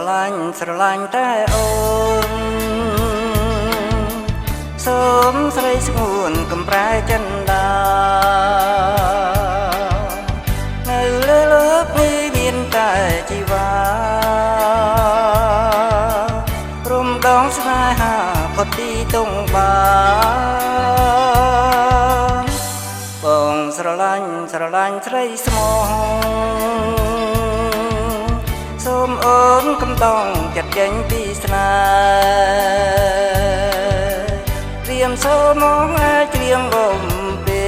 លាញ់តែអូនសូមស្រីស្ងួនកំប្រែចិនដានៅលើលោកនេះមានតែជីវ៉ាព្រំដងស្នេហាផុតទីទងបានបងស្រឡាញ់ស្រីស្មោះសូមអូនកំដងចិត្តចេញពីស្នេហ៍ត្រៀមសូមមកអាចត្រៀមបំពេ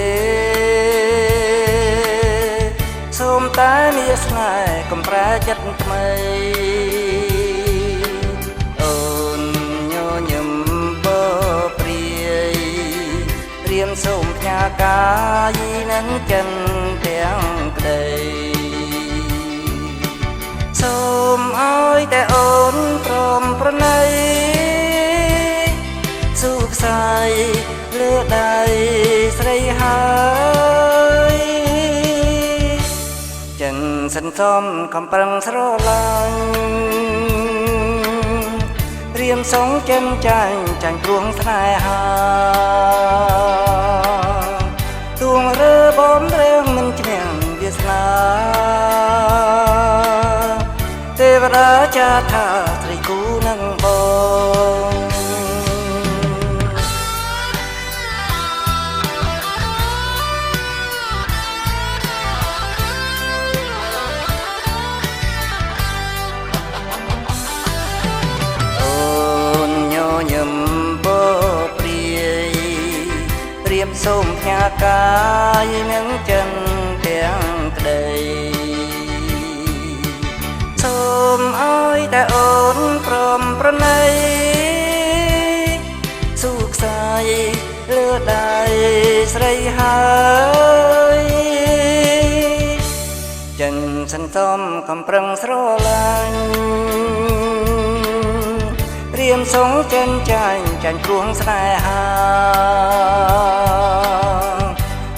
សូមតែមានស្នេហ៍កំប្រែចិត្តថ្មីអូនញញឹមបព្រាយត្រៀមសូមផ្ញើកាយនឹងចិនទាំងក្តីសូមឲ្យតែអូនព្រមប្រណីស៊ូផ្សាយលើដៃស្រីហើយចិនសន្សំកំប្រឹងស្រឡាញ់ត្រៀមសងចិនចាញ់ព្រោះស្នេហាទួងរើបំរើមិនជ្រាំងវាសនាទេវតាចាថាស្រីគូនឹងបងអូនញញឹមបព្រាយត្រៀមសូមផ្ញើកាយនឹងចិនទាំងក្តីសូមឲ្យតែអូនព្រមប្រណីស៊ូខ្សាយលើដៃស្រីហើយចិនសន្សំកំប្រឹងស្រឡាញ់ត្រៀមសងចិនចាញ់ព្រោះស្នេហា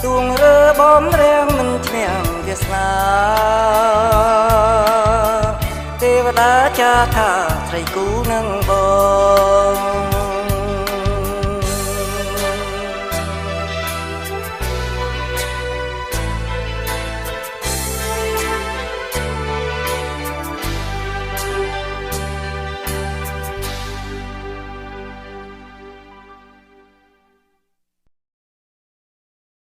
ទួងរើបំរាំងមិនឈ្នះវាសនាទេវតាចាថា